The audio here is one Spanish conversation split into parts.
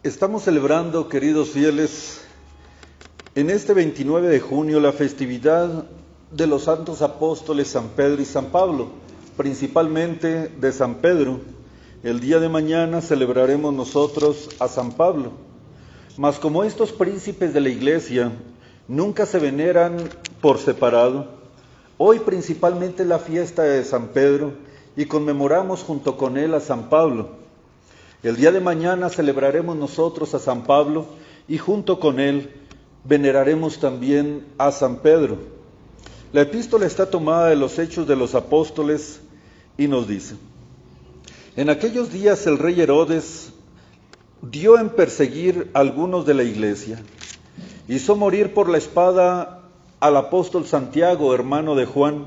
Estamos celebrando, queridos fieles, en este 29 de junio la festividad de los santos apóstoles San Pedro y San Pablo, principalmente de San Pedro. El día de mañana celebraremos nosotros a San Pablo. Mas como estos príncipes de la Iglesia nunca se veneran por separado, hoy principalmente es la fiesta de San Pedro y conmemoramos junto con él a San Pablo. El día de mañana celebraremos nosotros a San Pablo y junto con él veneraremos también a San Pedro. La epístola está tomada de los Hechos de los Apóstoles y nos dice: en aquellos días el rey Herodes dio en perseguir a algunos de la iglesia. Hizo morir por la espada al apóstol Santiago, hermano de Juan,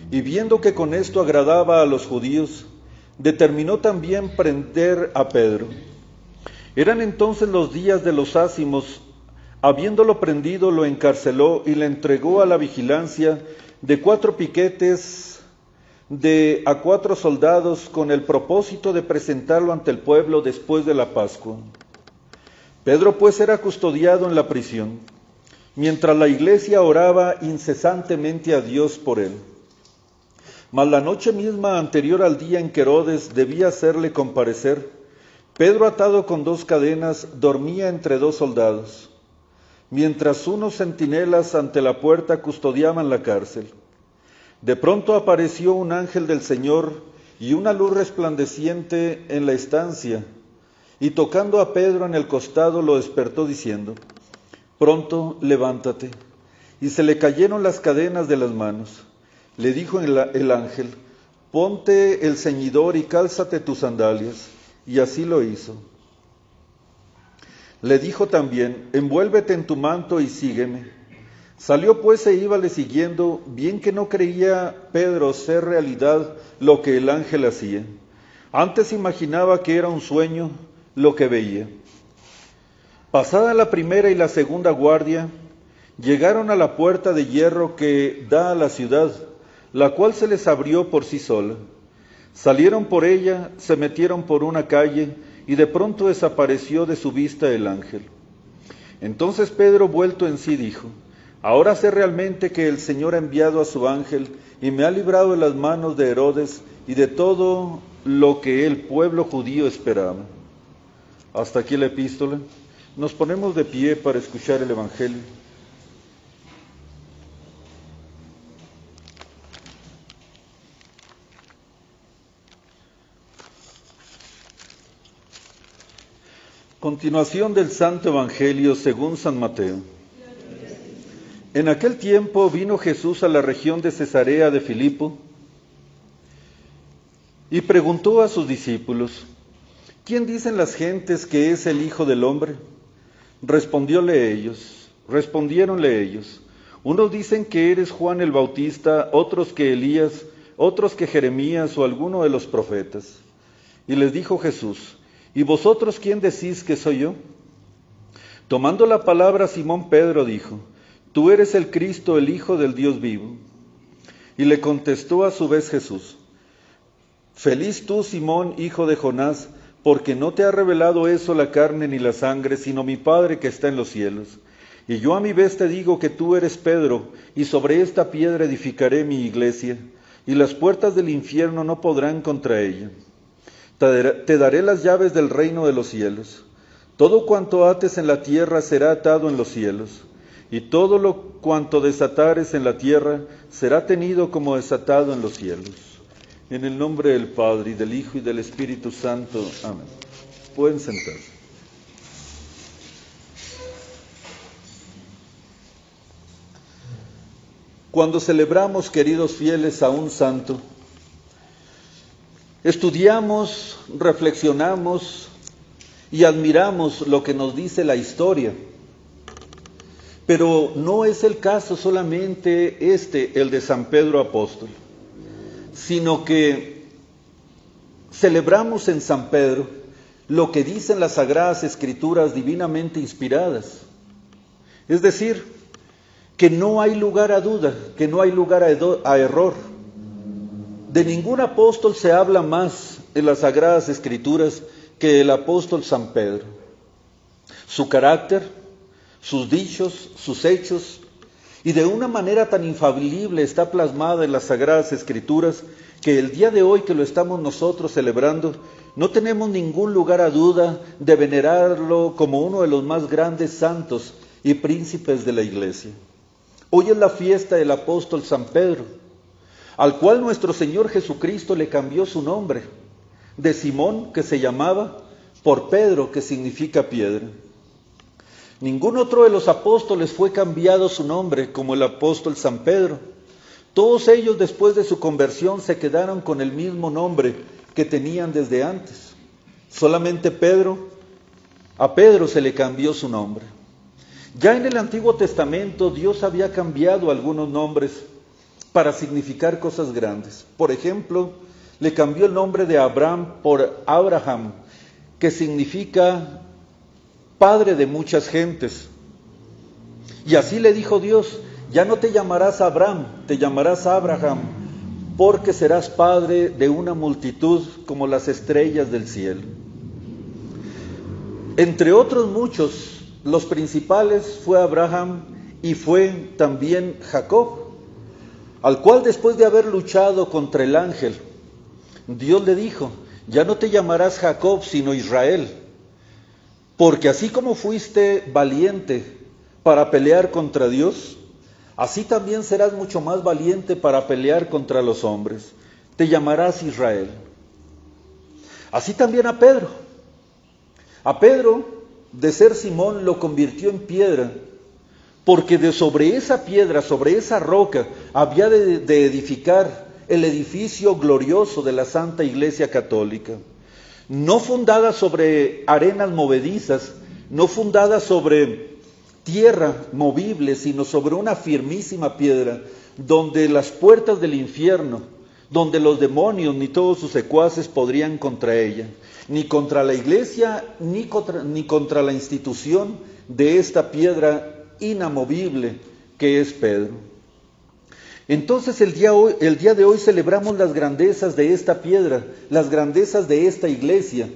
y viendo que con esto agradaba a los judíos, determinó también prender a Pedro. Eran entonces los días de los ázimos. Habiéndolo prendido, lo encarceló y le entregó a la vigilancia de 4 piquetes a 4 soldados, con el propósito de presentarlo ante el pueblo después de la Pascua. Pedro pues era custodiado en la prisión, mientras la iglesia oraba incesantemente a Dios por él. Mas la noche misma anterior al día en que Herodes debía hacerle comparecer, Pedro, atado con 2 cadenas, dormía entre 2 soldados, mientras unos centinelas ante la puerta custodiaban la cárcel. De pronto apareció un ángel del Señor y una luz resplandeciente en la estancia, y tocando a Pedro en el costado lo despertó diciendo: pronto levántate. Y se le cayeron las cadenas de las manos. Le dijo el ángel: ponte el ceñidor y cálzate tus sandalias. Y así lo hizo. Le dijo también: envuélvete en tu manto y sígueme. Salió pues e íbale siguiendo, bien que no creía Pedro ser realidad lo que el ángel hacía. Antes imaginaba que era un sueño lo que veía. Pasada la primera y la segunda guardia, llegaron a la puerta de hierro que da a la ciudad, la cual se les abrió por sí sola. Salieron por ella, se metieron por una calle, y de pronto desapareció de su vista el ángel. Entonces Pedro, vuelto en sí, dijo: ahora sé realmente que el Señor ha enviado a su ángel y me ha librado de las manos de Herodes y de todo lo que el pueblo judío esperaba. Hasta aquí la epístola. Nos ponemos de pie para escuchar el Evangelio. Continuación del Santo Evangelio según San Mateo. En aquel tiempo vino Jesús a la región de Cesarea de Filipo y preguntó a sus discípulos: ¿quién dicen las gentes que es el Hijo del Hombre? Respondiéronle ellos: unos dicen que eres Juan el Bautista, otros que Elías, otros que Jeremías o alguno de los profetas. Y les dijo Jesús: ¿y vosotros quién decís que soy yo? Tomando la palabra, Simón Pedro dijo: tú eres el Cristo, el Hijo del Dios vivo. Y le contestó a su vez Jesús: feliz tú, Simón, hijo de Jonás, porque no te ha revelado eso la carne ni la sangre, sino mi Padre que está en los cielos. Y yo a mi vez te digo que tú eres Pedro, y sobre esta piedra edificaré mi iglesia, y las puertas del infierno no podrán contra ella. Te daré las llaves del reino de los cielos. Todo cuanto ates en la tierra será atado en los cielos, y todo cuanto desatares en la tierra será tenido como desatado en los cielos. En el nombre del Padre, y del Hijo, y del Espíritu Santo. Amén. Pueden sentarse. Cuando celebramos, queridos fieles, a un santo, estudiamos, reflexionamos y admiramos lo que nos dice la historia. Pero no es el caso solamente el de San Pedro Apóstol, sino que celebramos en San Pedro lo que dicen las Sagradas Escrituras divinamente inspiradas. Es decir, que no hay lugar a duda, que no hay lugar a error. De ningún apóstol se habla más en las Sagradas Escrituras que el apóstol San Pedro. su carácter, sus dichos, sus hechos, y de una manera tan infalible está plasmada en las Sagradas Escrituras que el día de hoy que lo estamos nosotros celebrando, no tenemos ningún lugar a duda de venerarlo como uno de los más grandes santos y príncipes de la Iglesia. Hoy es la fiesta del apóstol San Pedro, al cual nuestro Señor Jesucristo le cambió su nombre, de Simón, que se llamaba, por Pedro, que significa piedra. Ningún otro de los apóstoles fue cambiado su nombre como el apóstol San Pedro. Todos ellos después de su conversión se quedaron con el mismo nombre que tenían desde antes. Solamente a Pedro se le cambió su nombre. Ya en el Antiguo Testamento Dios había cambiado algunos nombres para significar cosas grandes. Por ejemplo, le cambió el nombre de Abraham por Abraham, que significa padre de muchas gentes. Y así le dijo Dios: ya no te llamarás Abraham, te llamarás Abraham, porque serás padre de una multitud como las estrellas del cielo. Entre otros muchos, los principales fue Abraham y fue también Jacob, al cual después de haber luchado contra el ángel, Dios le dijo: ya no te llamarás Jacob, sino Israel, porque así como fuiste valiente para pelear contra Dios, así también serás mucho más valiente para pelear contra los hombres. Te llamarás Israel. Así también a Pedro. A Pedro, de ser Simón, lo convirtió en piedra, porque de sobre esa piedra, sobre esa roca, había de edificar el edificio glorioso de la Santa Iglesia Católica. No fundada sobre arenas movedizas, no fundada sobre tierra movible, sino sobre una firmísima piedra, donde las puertas del infierno, donde los demonios ni todos sus secuaces podrían contra ella, ni contra la Iglesia, ni contra la institución de esta piedra inamovible que es Pedro. Entonces el día de hoy celebramos las grandezas de esta piedra, las grandezas de esta iglesia.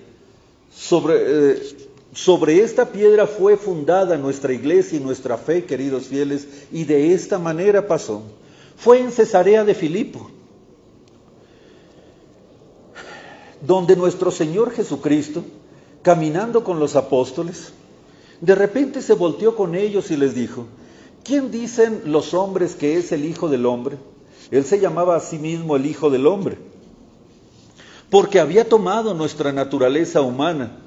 Sobre esta piedra fue fundada nuestra iglesia y nuestra fe, queridos fieles, y de esta manera pasó. Fue en Cesarea de Filipo, donde nuestro Señor Jesucristo, caminando con los apóstoles, de repente se volteó con ellos y les dijo: ¿quién dicen los hombres que es el Hijo del Hombre? Él se llamaba a sí mismo el Hijo del Hombre, porque había tomado nuestra naturaleza humana,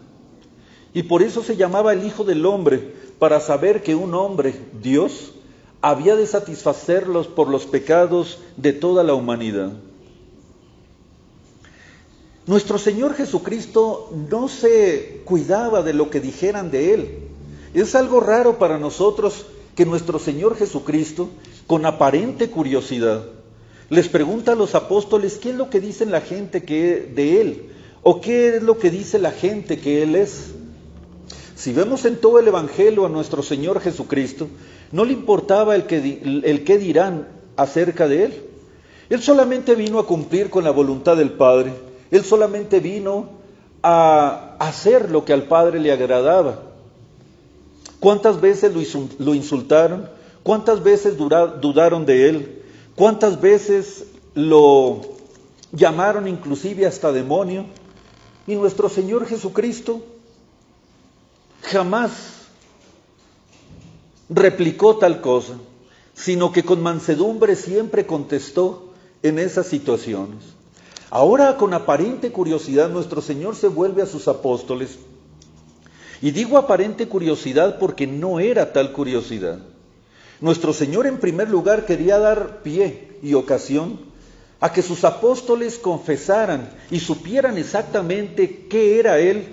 y por eso se llamaba el Hijo del Hombre, para saber que un hombre, Dios, había de satisfacerlos por los pecados de toda la humanidad. Nuestro Señor Jesucristo no se cuidaba de lo que dijeran de Él. Es algo raro para nosotros que nuestro Señor Jesucristo, con aparente curiosidad, les pregunta a los apóstoles qué es lo que dicen la gente de Él, o qué es lo que dice la gente que Él es. Si vemos en todo el Evangelio a nuestro Señor Jesucristo, no le importaba el qué dirán acerca de Él. Él solamente vino a cumplir con la voluntad del Padre. Él solamente vino a hacer lo que al Padre le agradaba. ¿Cuántas veces lo insultaron? ¿Cuántas veces dudaron de Él? ¿Cuántas veces lo llamaron inclusive hasta demonio? Y nuestro Señor Jesucristo jamás replicó tal cosa, sino que con mansedumbre siempre contestó en esas situaciones. Ahora, con aparente curiosidad, nuestro Señor se vuelve a sus apóstoles. Y digo aparente curiosidad porque no era tal curiosidad. Nuestro Señor, en primer lugar, quería dar pie y ocasión a que sus apóstoles confesaran y supieran exactamente qué era Él,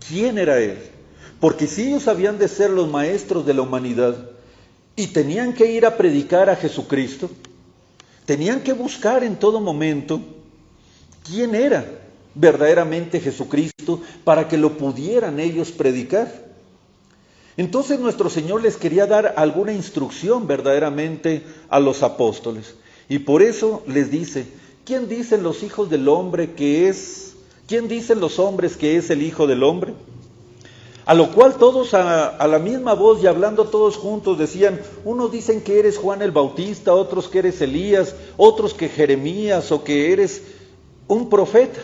quién era Él. Porque si ellos habían de ser los maestros de la humanidad y tenían que ir a predicar a Jesucristo, tenían que buscar en todo momento quién era verdaderamente Jesucristo para que lo pudieran ellos predicar. Entonces nuestro Señor les quería dar alguna instrucción verdaderamente a los apóstoles. Y por eso les dice: ¿quién dicen los hijos del hombre que es? ¿Quién dicen los hombres que es el Hijo del Hombre? A lo cual todos a la misma voz y hablando todos juntos decían, unos dicen que eres Juan el Bautista, otros que eres Elías, otros que Jeremías o que eres un profeta.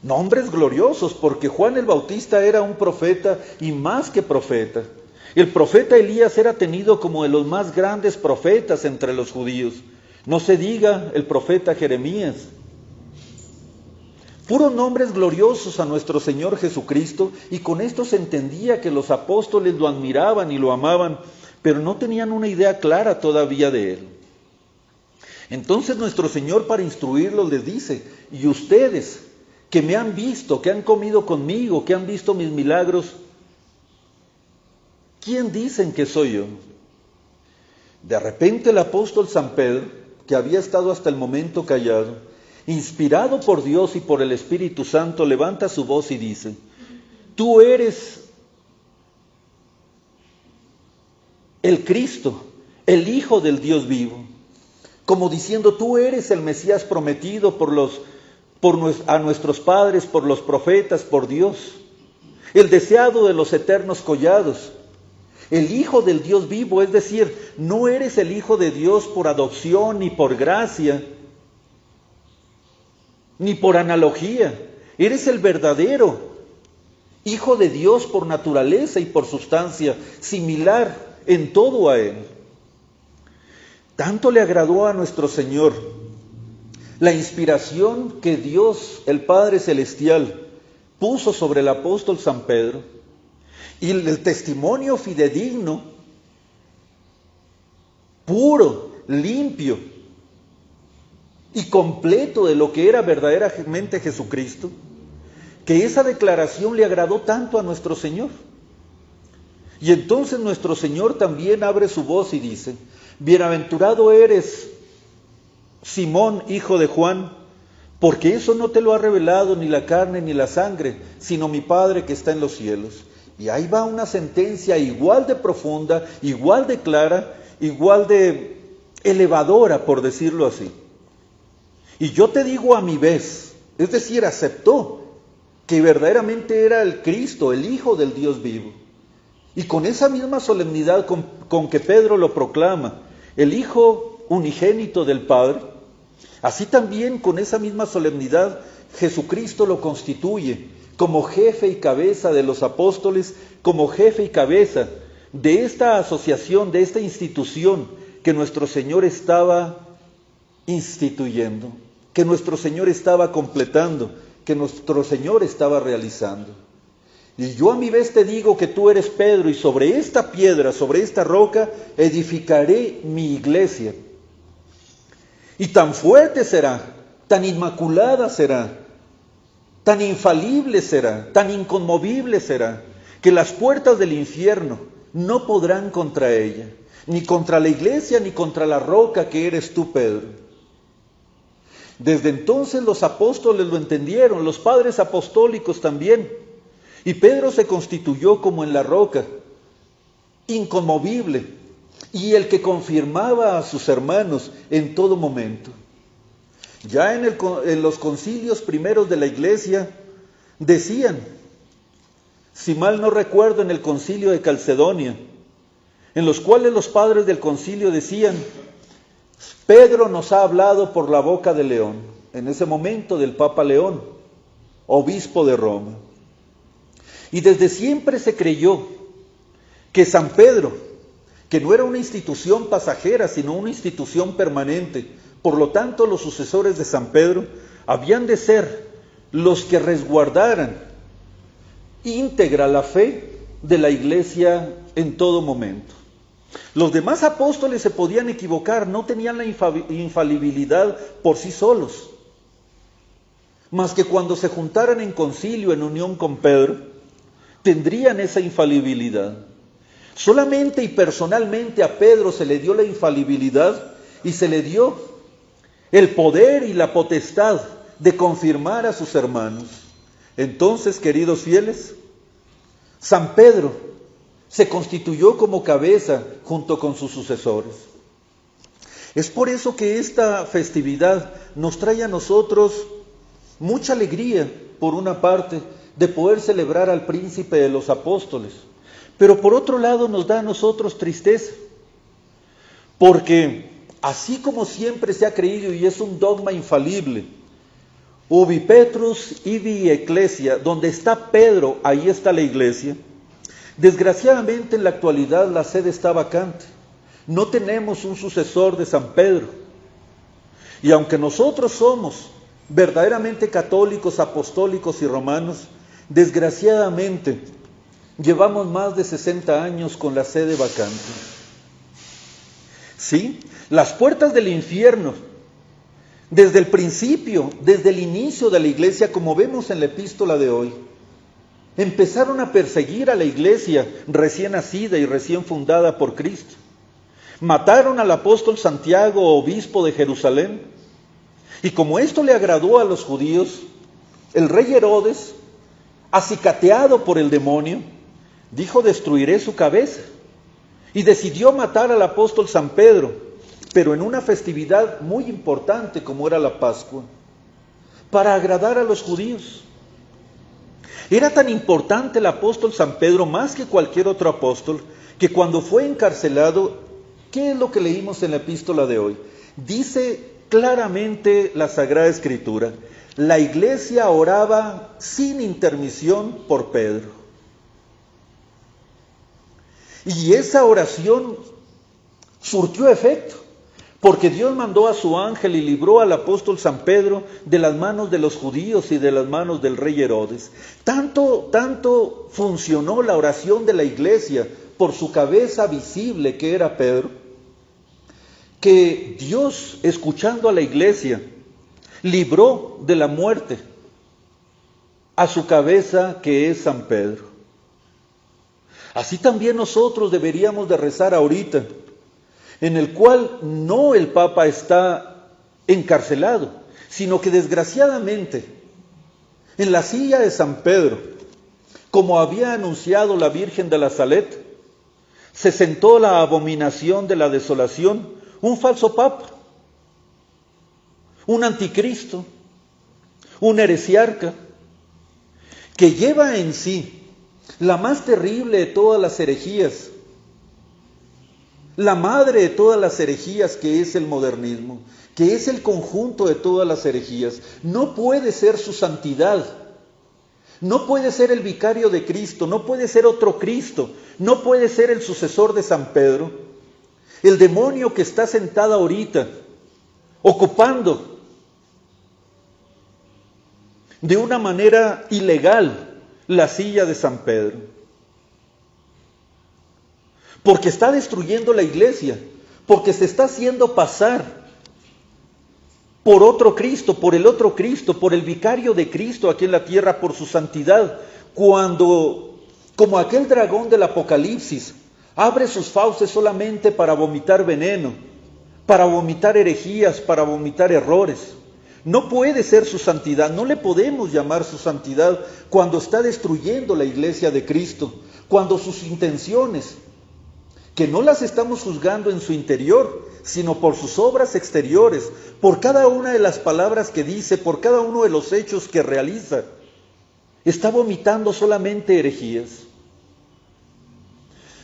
Nombres gloriosos, porque Juan el Bautista era un profeta y más que profeta. El profeta Elías era tenido como de los más grandes profetas entre los judíos. No se diga el profeta Jeremías. Puros nombres gloriosos a nuestro Señor Jesucristo, y con esto se entendía que los apóstoles lo admiraban y lo amaban, pero no tenían una idea clara todavía de Él. Entonces nuestro Señor, para instruirlos, les dice, y ustedes que me han visto, que han comido conmigo, que han visto mis milagros, ¿quién dicen que soy yo? De repente el apóstol San Pedro, que había estado hasta el momento callado, inspirado por Dios y por el Espíritu Santo, levanta su voz y dice, tú eres el Cristo, el Hijo del Dios vivo. Como diciendo, tú eres el Mesías prometido a nuestros padres, por los profetas, por Dios. El deseado de los eternos collados. El Hijo del Dios vivo, es decir, no eres el Hijo de Dios por adopción ni por gracia, ni por analogía. Eres el verdadero Hijo de Dios por naturaleza y por sustancia, similar en todo a Él. Tanto le agradó a nuestro Señor la inspiración que Dios, el Padre Celestial, puso sobre el apóstol San Pedro, y el testimonio fidedigno, puro, limpio y completo de lo que era verdaderamente Jesucristo, que esa declaración le agradó tanto a nuestro Señor. Y entonces nuestro Señor también abre su voz y dice, bienaventurado eres, Simón, hijo de Juan, porque eso no te lo ha revelado ni la carne ni la sangre, sino mi Padre que está en los cielos. Y ahí va una sentencia igual de profunda, igual de clara, igual de elevadora, por decirlo así. Y yo te digo a mi vez, es decir, aceptó que verdaderamente era el Cristo, el Hijo del Dios vivo. Y con esa misma solemnidad con que Pedro lo proclama, el Hijo unigénito del Padre, así también con esa misma solemnidad Jesucristo lo constituye como jefe y cabeza de los apóstoles, como jefe y cabeza de esta asociación, de esta institución que nuestro Señor estaba instituyendo, que nuestro Señor estaba completando, que nuestro Señor estaba realizando. Y yo a mi vez te digo que tú eres Pedro, y sobre esta piedra, sobre esta roca, edificaré mi iglesia. Y tan fuerte será, tan inmaculada será, tan infalible será, tan inconmovible será, que las puertas del infierno no podrán contra ella, ni contra la iglesia, ni contra la roca que eres tú, Pedro. Desde entonces los apóstoles lo entendieron, los padres apostólicos también, y Pedro se constituyó como en la roca, inconmovible, y el que confirmaba a sus hermanos en todo momento. Ya en los concilios primeros de la iglesia decían, si mal no recuerdo, en el concilio de Calcedonia, en los cuales los padres del concilio decían, Pedro nos ha hablado por la boca de León, en ese momento del Papa León, obispo de Roma. Y desde siempre se creyó que San Pedro, que no era una institución pasajera, sino una institución permanente, por lo tanto los sucesores de San Pedro habían de ser los que resguardaran íntegra la fe de la iglesia en todo momento. Los demás apóstoles se podían equivocar, no tenían la infalibilidad por sí solos, más que cuando se juntaran en concilio, en unión con Pedro, tendrían esa infalibilidad. Solamente y personalmente a Pedro se le dio la infalibilidad y se le dio el poder y la potestad de confirmar a sus hermanos. Entonces, queridos fieles, San Pedro se constituyó como cabeza junto con sus sucesores. Es por eso que esta festividad nos trae a nosotros mucha alegría, por una parte, de poder celebrar al príncipe de los apóstoles. Pero por otro lado nos da a nosotros tristeza, porque así como siempre se ha creído y es un dogma infalible, ubi Petrus ibi ecclesia, donde está Pedro, ahí está la iglesia. Desgraciadamente en la actualidad la sede está vacante. No tenemos un sucesor de San Pedro. Y aunque nosotros somos verdaderamente católicos, apostólicos y romanos, desgraciadamente llevamos más de 60 años con la sede vacante. Sí, las puertas del infierno, desde el principio, desde el inicio de la iglesia, como vemos en la epístola de hoy, empezaron a perseguir a la iglesia recién nacida y recién fundada por Cristo. Mataron al apóstol Santiago, obispo de Jerusalén, y como esto le agradó a los judíos, el rey Herodes, acicateado por el demonio, dijo: destruiré su cabeza, y decidió matar al apóstol San Pedro, pero en una festividad muy importante como era la Pascua, para agradar a los judíos. Era tan importante el apóstol San Pedro, más que cualquier otro apóstol, que cuando fue encarcelado, ¿qué es lo que leímos en la epístola de hoy? Dice claramente la Sagrada Escritura: la iglesia oraba sin intermisión por Pedro. Y esa oración surtió efecto, porque Dios mandó a su ángel y libró al apóstol San Pedro de las manos de los judíos y de las manos del rey Herodes. Tanto funcionó la oración de la iglesia por su cabeza visible que era Pedro, que Dios, escuchando a la iglesia, libró de la muerte a su cabeza que es San Pedro. Así también nosotros deberíamos de rezar ahorita, en el cual no el Papa está encarcelado, sino que desgraciadamente en la silla de San Pedro, como había anunciado la Virgen de la Salet, se sentó la abominación de la desolación, un falso Papa, un anticristo, un heresiarca, que lleva en sí la más terrible de todas las herejías, la madre de todas las herejías, que es el modernismo, que es el conjunto de todas las herejías. No puede ser su santidad, no puede ser el vicario de Cristo, no puede ser otro Cristo, no puede ser el sucesor de San Pedro. El demonio que está sentado ahorita, ocupando de una manera ilegal la silla de San Pedro, porque está destruyendo la iglesia, porque se está haciendo pasar por otro Cristo, por el otro Cristo, por el vicario de Cristo aquí en la tierra, por su santidad, cuando, como aquel dragón del Apocalipsis, abre sus fauces solamente para vomitar veneno, para vomitar herejías, para vomitar errores. No puede ser su santidad, no le podemos llamar su santidad cuando está destruyendo la iglesia de Cristo, cuando sus intenciones, que no las estamos juzgando en su interior, sino por sus obras exteriores, por cada una de las palabras que dice, por cada uno de los hechos que realiza, está vomitando solamente herejías.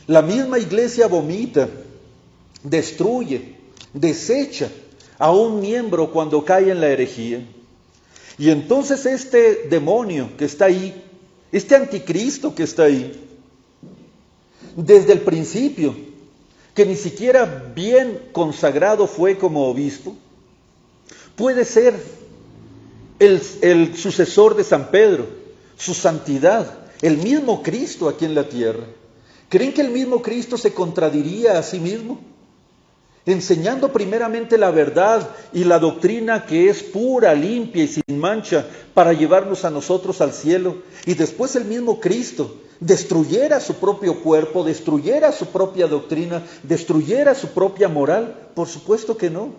La misma iglesia vomita, destruye, desecha a un miembro cuando cae en la herejía. Y entonces este demonio que está ahí, este anticristo que está ahí, desde el principio, que ni siquiera bien consagrado fue como obispo, puede ser el sucesor de San Pedro, su santidad, el mismo Cristo aquí en la tierra. ¿Creen que el mismo Cristo se contradiría a sí mismo? Enseñando primeramente la verdad y la doctrina que es pura, limpia y sin mancha para llevarnos a nosotros al cielo, y después el mismo Cristo destruyera su propio cuerpo, destruyera su propia doctrina, destruyera su propia moral. Por supuesto que no.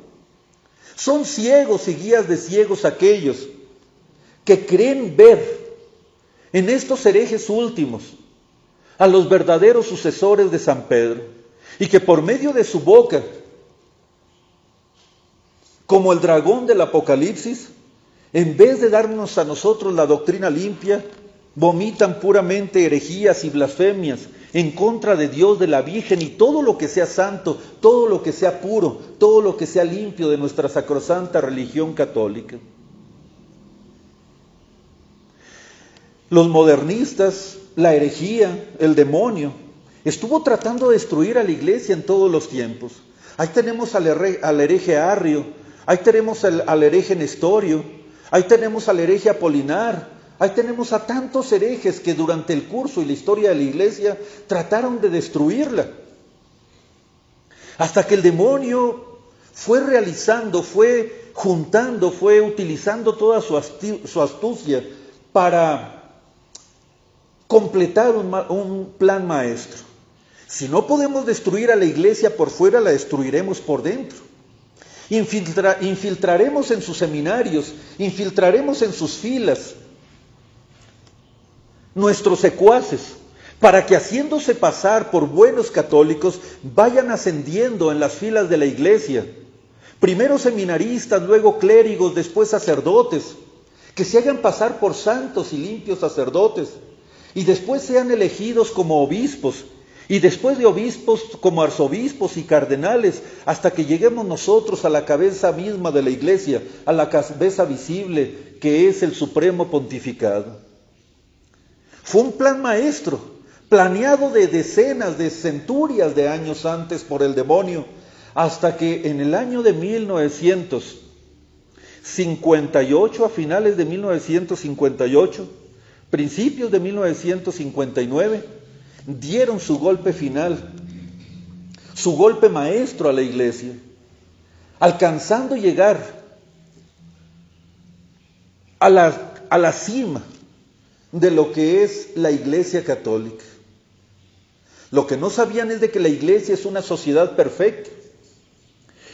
Son ciegos y guías de ciegos aquellos que creen ver en estos herejes últimos a los verdaderos sucesores de San Pedro, y que por medio de su boca, como el dragón del Apocalipsis, en vez de darnos a nosotros la doctrina limpia, vomitan puramente herejías y blasfemias en contra de Dios, de la Virgen y todo lo que sea santo, todo lo que sea puro, todo lo que sea limpio de nuestra sacrosanta religión católica. Los modernistas, la herejía, el demonio, estuvo tratando de destruir a la iglesia en todos los tiempos. Ahí tenemos al hereje Arrio, ahí tenemos al hereje Nestorio, ahí tenemos al hereje Apolinar, ahí tenemos a tantos herejes que durante el curso y la historia de la iglesia trataron de destruirla. Hasta que el demonio fue realizando, fue juntando, fue utilizando toda su astucia para completar un plan maestro. Si no podemos destruir a la iglesia por fuera, la destruiremos por dentro. Infiltraremos en sus seminarios, infiltraremos en sus filas nuestros secuaces, para que haciéndose pasar por buenos católicos, vayan ascendiendo en las filas de la iglesia. Primero seminaristas, luego clérigos, después sacerdotes, que se hagan pasar por santos y limpios sacerdotes, y después sean elegidos como obispos, y después de obispos como arzobispos y cardenales, hasta que lleguemos nosotros a la cabeza misma de la iglesia, a la cabeza visible que es el supremo pontificado. Fue un plan maestro, planeado de decenas, de centurias de años antes por el demonio, hasta que en el año de 1958, a finales de 1958, principios de 1959, dieron su golpe final, su golpe maestro a la iglesia, alcanzando llegar a la cima de lo que es la iglesia católica. Lo que no sabían es de que la iglesia es una sociedad perfecta.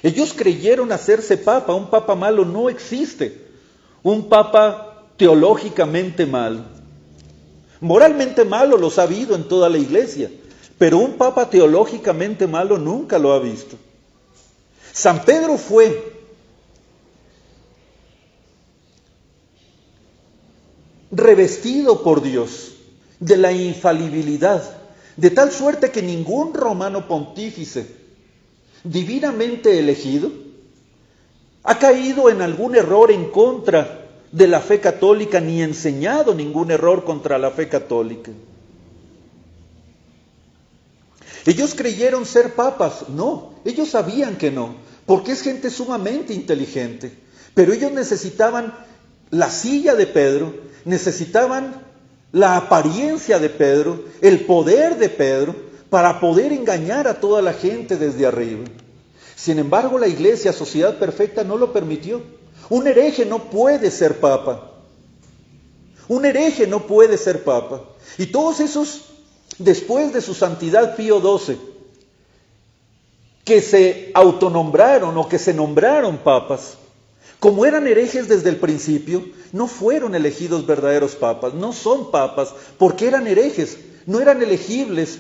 Ellos creyeron hacerse papa. Un papa malo no existe. Un papa teológicamente malo. Moralmente malo los ha habido en toda la iglesia, pero un papa teológicamente malo nunca lo ha visto. San Pedro fue revestido por Dios de la infalibilidad, de tal suerte que ningún romano pontífice divinamente elegido ha caído en algún error en contra de la fe católica, ni enseñado ningún error contra la fe católica. Ellos creyeron ser papas. No, ellos sabían que no, porque es gente sumamente inteligente. Pero ellos necesitaban la silla de Pedro, necesitaban la apariencia de Pedro, el poder de Pedro, para poder engañar a toda la gente desde arriba. Sin embargo, la iglesia, sociedad perfecta, no lo permitió. Un hereje no puede ser papa. Un hereje no puede ser papa. Y todos esos, después de su santidad Pío XII, que se autonombraron o que se nombraron papas, como eran herejes desde el principio, no fueron elegidos verdaderos papas, no son papas, porque eran herejes, no eran elegibles.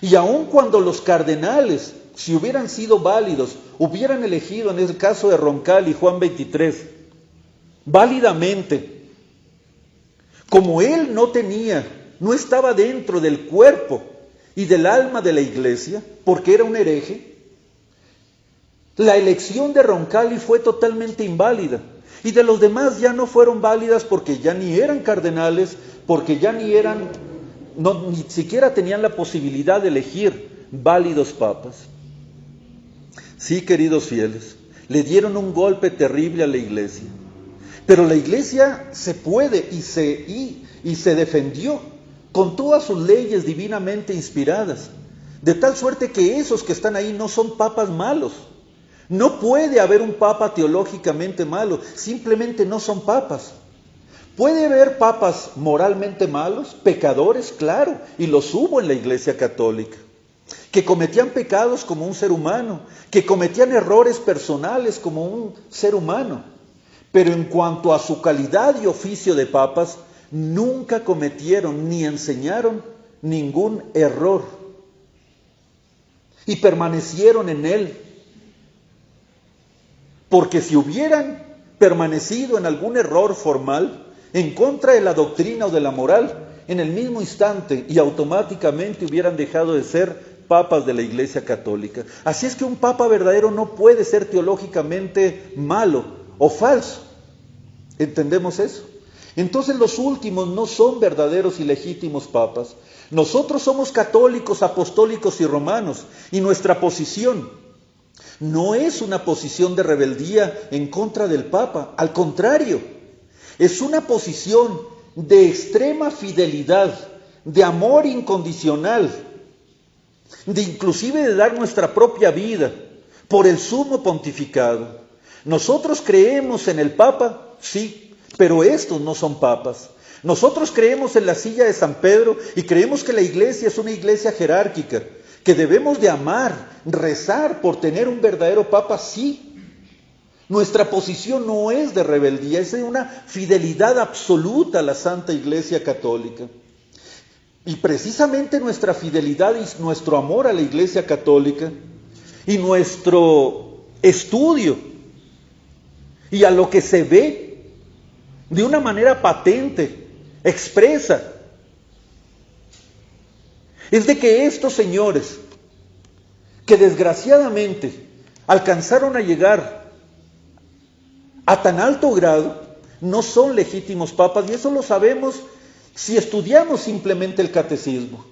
Y aun cuando los cardenales, si hubieran sido válidos, hubieran elegido, en el caso de Roncal y Juan 23, válidamente, como él no estaba dentro del cuerpo y del alma de la iglesia, porque era un hereje, la elección de Roncalli fue totalmente inválida. Y de los demás ya no fueron válidas porque ya ni eran cardenales, porque ya ni siquiera tenían la posibilidad de elegir válidos papas. Sí, queridos fieles, le dieron un golpe terrible a la iglesia. Pero la iglesia se puede y se defendió con todas sus leyes divinamente inspiradas, de tal suerte que esos que están ahí no son papas malos. No puede haber un papa teológicamente malo, simplemente no son papas. ¿Puede haber papas moralmente malos, pecadores? Claro, y los hubo en la Iglesia Católica, que cometían pecados como un ser humano, que cometían errores personales como un ser humano, pero en cuanto a su calidad y oficio de papas, nunca cometieron ni enseñaron ningún error, y permanecieron en él. Porque si hubieran permanecido en algún error formal, en contra de la doctrina o de la moral, en el mismo instante y automáticamente hubieran dejado de ser papas de la Iglesia Católica. Así es que un papa verdadero no puede ser teológicamente malo o falso. ¿Entendemos eso? Entonces los últimos no son verdaderos y legítimos papas. Nosotros somos católicos, apostólicos y romanos, y nuestra posición no es una posición de rebeldía en contra del Papa, al contrario, es una posición de extrema fidelidad, de amor incondicional, de inclusive de dar nuestra propia vida por el sumo pontificado. Nosotros creemos en el Papa, sí, pero estos no son papas. Nosotros creemos en la silla de San Pedro y creemos que la iglesia es una iglesia jerárquica, que debemos de amar, rezar por tener un verdadero papa, sí. Nuestra posición no es de rebeldía, es de una fidelidad absoluta a la Santa Iglesia Católica. Y precisamente nuestra fidelidad y nuestro amor a la Iglesia Católica y nuestro estudio y a lo que se ve de una manera patente, expresa, es de que estos señores, que desgraciadamente alcanzaron a llegar a tan alto grado, no son legítimos papas, y eso lo sabemos si estudiamos simplemente el catecismo,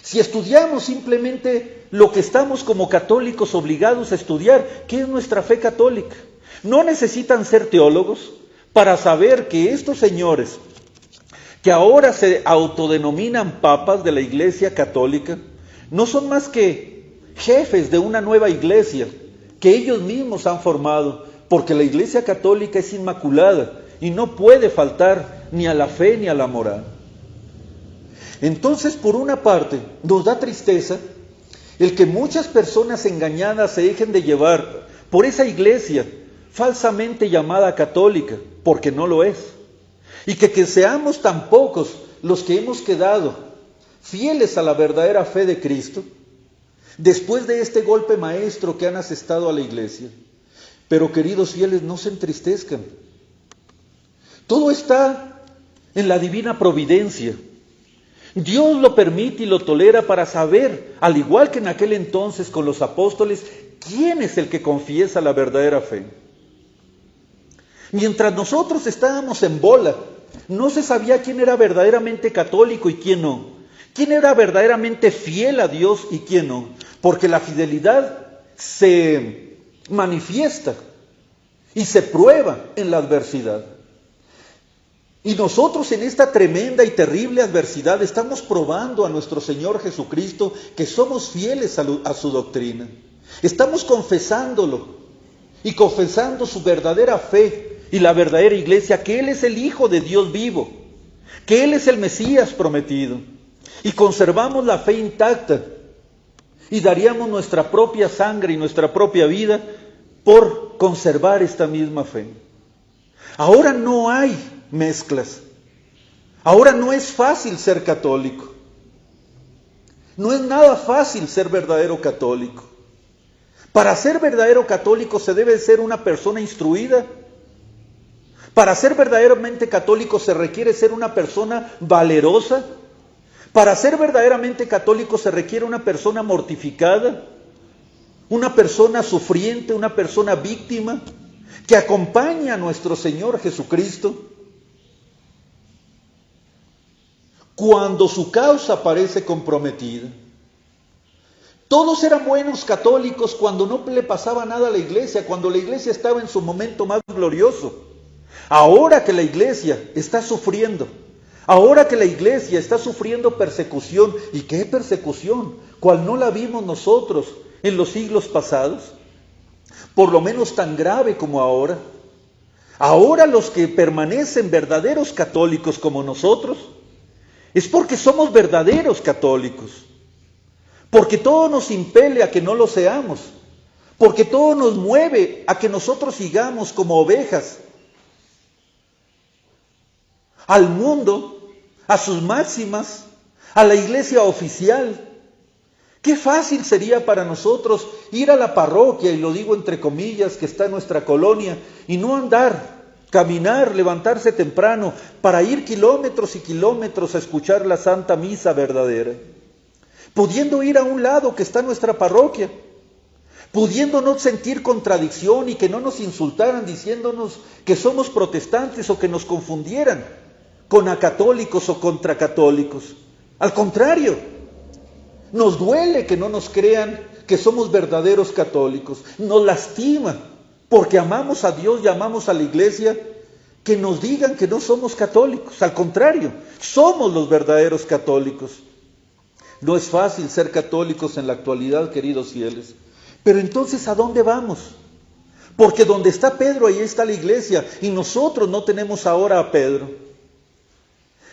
si estudiamos simplemente lo que estamos como católicos obligados a estudiar, que es nuestra fe católica. No necesitan ser teólogos para saber que estos señores, que ahora se autodenominan papas de la Iglesia Católica, no son más que jefes de una nueva iglesia que ellos mismos han formado, porque la Iglesia Católica es inmaculada y no puede faltar ni a la fe ni a la moral. Entonces, por una parte, nos da tristeza el que muchas personas engañadas se dejen de llevar por esa iglesia falsamente llamada católica, porque no lo es. Y que seamos tan pocos los que hemos quedado fieles a la verdadera fe de Cristo, después de este golpe maestro que han asestado a la iglesia. Pero queridos fieles, no se entristezcan. Todo está en la divina providencia. Dios lo permite y lo tolera para saber, al igual que en aquel entonces con los apóstoles, quién es el que confiesa la verdadera fe. Mientras nosotros estábamos en bola, no se sabía quién era verdaderamente católico y quién no. Quién era verdaderamente fiel a Dios y quién no. Porque la fidelidad se manifiesta y se prueba en la adversidad. Y nosotros en esta tremenda y terrible adversidad estamos probando a nuestro Señor Jesucristo que somos fieles a su doctrina. Estamos confesándolo y confesando su verdadera fe y la verdadera iglesia, que Él es el Hijo de Dios vivo, que Él es el Mesías prometido. Y conservamos la fe intacta y daríamos nuestra propia sangre y nuestra propia vida por conservar esta misma fe. Ahora no hay mezclas. Ahora no es fácil ser católico. No es nada fácil ser verdadero católico. Para ser verdadero católico se debe ser una persona instruida. Para ser verdaderamente católico se requiere ser una persona valerosa. Para ser verdaderamente católico se requiere una persona mortificada, una persona sufriente, una persona víctima, que acompaña a nuestro Señor Jesucristo cuando su causa parece comprometida. Todos eran buenos católicos cuando no le pasaba nada a la iglesia, cuando la iglesia estaba en su momento más glorioso. Ahora que la iglesia está sufriendo, ahora que la iglesia está sufriendo persecución, ¿y qué persecución? ¿Cuál no la vimos nosotros en los siglos pasados? Por lo menos tan grave como ahora. Ahora los que permanecen verdaderos católicos como nosotros, es porque somos verdaderos católicos. Porque todo nos impele a que no lo seamos. Porque todo nos mueve a que nosotros sigamos como ovejas al mundo, a sus máximas, a la iglesia oficial. Qué fácil sería para nosotros ir a la parroquia, y lo digo entre comillas, que está en nuestra colonia, y no andar caminar, levantarse temprano para ir kilómetros y kilómetros a escuchar la Santa Misa verdadera, pudiendo ir a un lado que está nuestra parroquia, pudiendo no sentir contradicción y que no nos insultaran diciéndonos que somos protestantes o que nos confundieran con acatólicos o contracatólicos. Al contrario, nos duele que no nos crean que somos verdaderos católicos. Nos lastima porque amamos a Dios y amamos a la Iglesia que nos digan que no somos católicos. Al contrario, somos los verdaderos católicos. No es fácil ser católicos en la actualidad, queridos fieles. Pero entonces, ¿a dónde vamos? Porque donde está Pedro, ahí está la Iglesia, y nosotros no tenemos ahora a Pedro.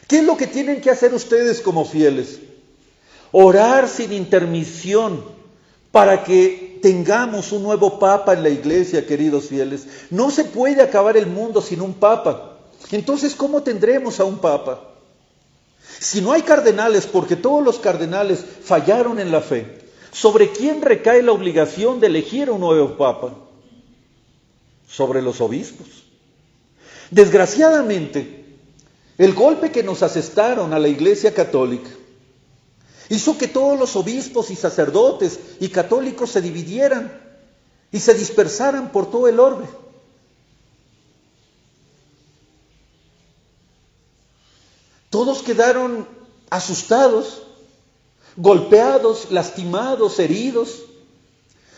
¿Qué es lo que tienen que hacer ustedes como fieles? Orar sin intermisión para que tengamos un nuevo Papa en la Iglesia, queridos fieles. No se puede acabar el mundo sin un Papa. Entonces, ¿cómo tendremos a un Papa? Si no hay cardenales, porque todos los cardenales fallaron en la fe, ¿sobre quién recae la obligación de elegir un nuevo Papa? Sobre los obispos. Desgraciadamente, el golpe que nos asestaron a la Iglesia Católica hizo que todos los obispos y sacerdotes y católicos se dividieran y se dispersaran por todo el orbe. Todos quedaron asustados, golpeados, lastimados, heridos,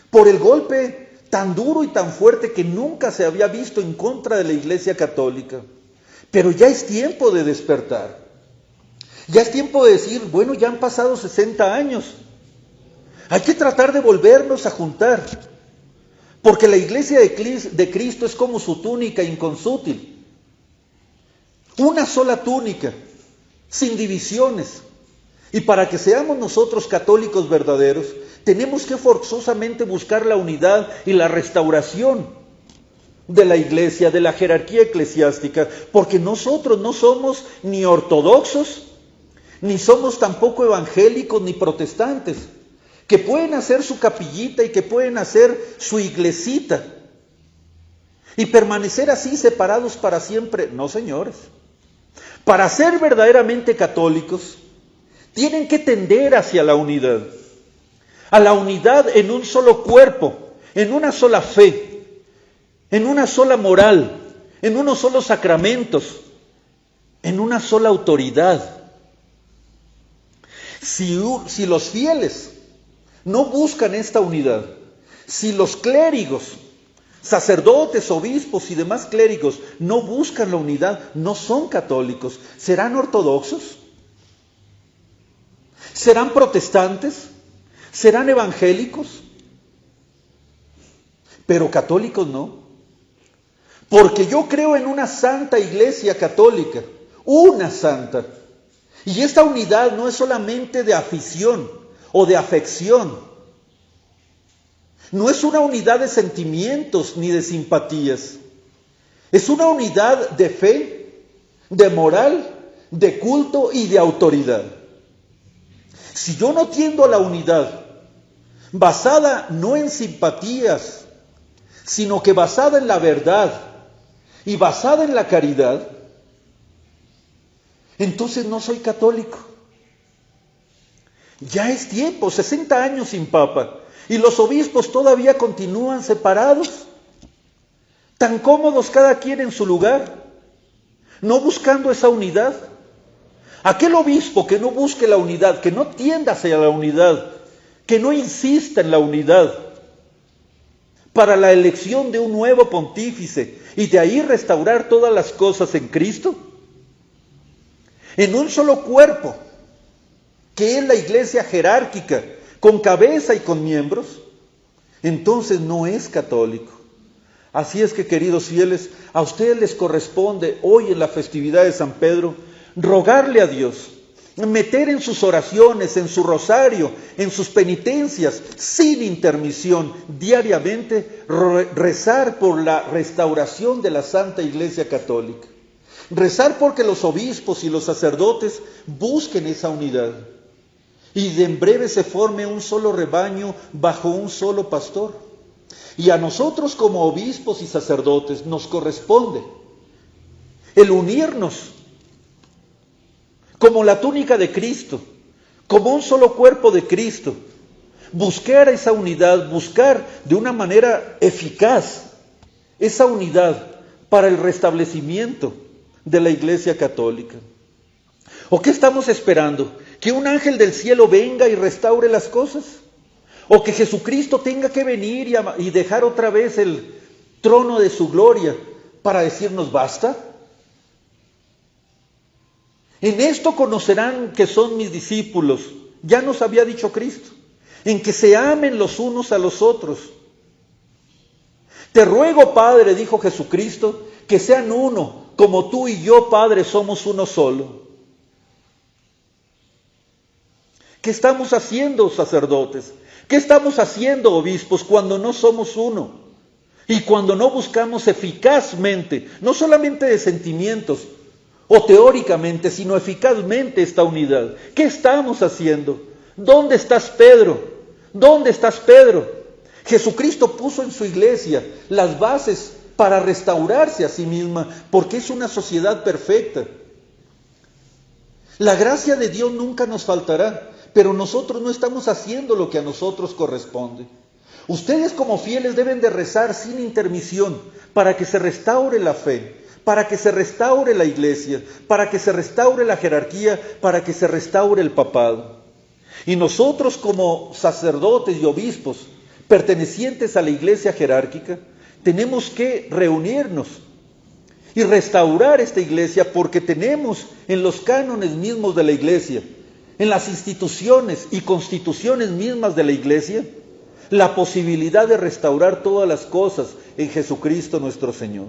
por el golpe tan duro y tan fuerte que nunca se había visto en contra de la Iglesia Católica. Pero ya es tiempo de despertar. Ya es tiempo de decir, bueno, ya han pasado 60 años. Hay que tratar de volvernos a juntar. Porque la Iglesia de Cristo es como su túnica inconsútil. Una sola túnica, sin divisiones. Y para que seamos nosotros católicos verdaderos, tenemos que forzosamente buscar la unidad y la restauración de la Iglesia, de la jerarquía eclesiástica, porque nosotros no somos ni ortodoxos, ni somos tampoco evangélicos ni protestantes, que pueden hacer su capillita y que pueden hacer su iglesita y permanecer así separados para siempre. No, señores. Para ser verdaderamente católicos, tienen que tender hacia la unidad, a la unidad en un solo cuerpo, en una sola fe, en una sola moral, en unos solos sacramentos, en una sola autoridad. Si los fieles no buscan esta unidad, si los clérigos, sacerdotes, obispos y demás clérigos no buscan la unidad, no son católicos, ¿serán ortodoxos? ¿Serán protestantes? ¿Serán evangélicos? Pero católicos no. Porque yo creo en una santa Iglesia católica, una santa. Y esta unidad no es solamente de afición o de afección. No es una unidad de sentimientos ni de simpatías. Es una unidad de fe, de moral, de culto y de autoridad. Si yo no tiendo a la unidad, basada no en simpatías, sino que basada en la verdad y basada en la caridad, entonces no soy católico. Ya es tiempo, 60 años sin papa, y los obispos todavía continúan separados, tan cómodos cada quien en su lugar, no buscando esa unidad. Aquel obispo que no busque la unidad, que no tienda hacia la unidad, que no insista en la unidad para la elección de un nuevo pontífice y de ahí restaurar todas las cosas en Cristo, en un solo cuerpo, que es la iglesia jerárquica, con cabeza y con miembros, entonces no es católico. Así es que, queridos fieles, a ustedes les corresponde hoy en la festividad de San Pedro rogarle a Dios, meter en sus oraciones, en su rosario, en sus penitencias, sin intermisión, diariamente, rezar por la restauración de la Santa Iglesia Católica. Rezar porque los obispos y los sacerdotes busquen esa unidad y de en breve se forme un solo rebaño bajo un solo pastor. Y a nosotros como obispos y sacerdotes nos corresponde el unirnos como la túnica de Cristo, como un solo cuerpo de Cristo, buscar esa unidad, buscar de una manera eficaz esa unidad para el restablecimiento de la Iglesia Católica. ¿O qué estamos esperando? ¿Que un ángel del cielo venga y restaure las cosas? ¿O que Jesucristo tenga que venir y dejar otra vez el trono de su gloria para decirnos basta? En esto conocerán que son mis discípulos, ya nos había dicho Cristo, en que se amen los unos a los otros. Te ruego, Padre, dijo Jesucristo, que sean uno, como tú y yo, Padre, somos uno solo. ¿Qué estamos haciendo, sacerdotes? ¿Qué estamos haciendo, obispos, cuando no somos uno? Y cuando no buscamos eficazmente, no solamente de sentimientos o teóricamente, sino eficazmente esta unidad. ¿Qué estamos haciendo? ¿Dónde estás, Pedro? ¿Dónde estás, Pedro? Jesucristo puso en su iglesia las bases para restaurarse a sí misma, porque es una sociedad perfecta. La gracia de Dios nunca nos faltará, pero nosotros no estamos haciendo lo que a nosotros corresponde. Ustedes como fieles deben de rezar sin intermisión para que se restaure la fe, para que se restaure la iglesia, para que se restaure la jerarquía, para que se restaure el papado. Y nosotros como sacerdotes y obispos, pertenecientes a la iglesia jerárquica, tenemos que reunirnos y restaurar esta iglesia, porque tenemos en los cánones mismos de la iglesia, en las instituciones y constituciones mismas de la iglesia, la posibilidad de restaurar todas las cosas en Jesucristo nuestro Señor.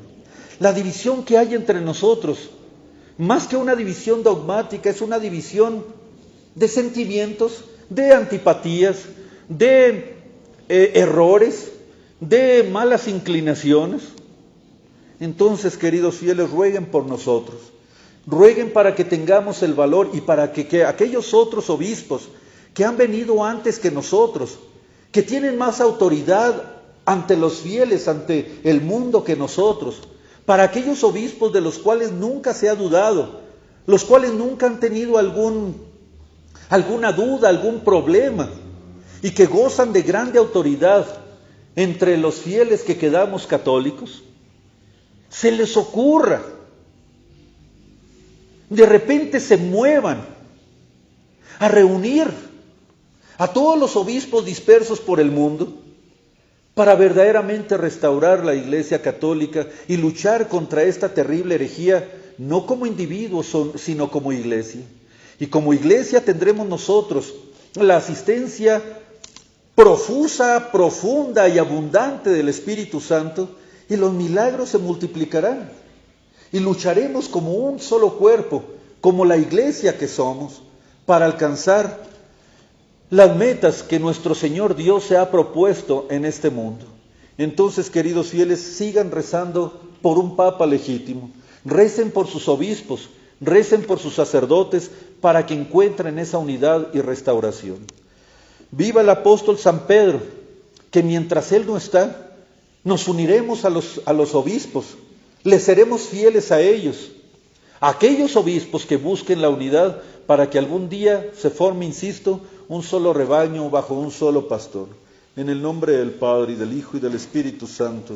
La división que hay entre nosotros, más que una división dogmática, es una división de sentimientos, de antipatías, de errores, de malas inclinaciones. Entonces, queridos fieles, rueguen por nosotros, rueguen para que tengamos el valor y para que aquellos otros obispos que han venido antes que nosotros, que tienen más autoridad ante los fieles, ante el mundo que nosotros, para aquellos obispos de los cuales nunca se ha dudado, los cuales nunca han tenido alguna duda, algún problema, y que gozan de grande autoridad entre los fieles que quedamos católicos, se les ocurra, de repente se muevan a reunir a todos los obispos dispersos por el mundo para verdaderamente restaurar la Iglesia Católica y luchar contra esta terrible herejía, no como individuos, sino como Iglesia. Y como Iglesia tendremos nosotros la asistencia profusa, profunda y abundante del Espíritu Santo, y los milagros se multiplicarán. Y lucharemos como un solo cuerpo, como la Iglesia que somos, para alcanzar las metas que nuestro Señor Dios se ha propuesto en este mundo. Entonces, queridos fieles, sigan rezando por un Papa legítimo, recen por sus obispos, recen por sus sacerdotes, para que encuentren esa unidad y restauración. Viva el apóstol San Pedro, que mientras él no está, nos uniremos a los obispos, les seremos fieles a ellos, a aquellos obispos que busquen la unidad para que algún día se forme, insisto, un solo rebaño bajo un solo pastor. En el nombre del Padre, y del Hijo, y del Espíritu Santo.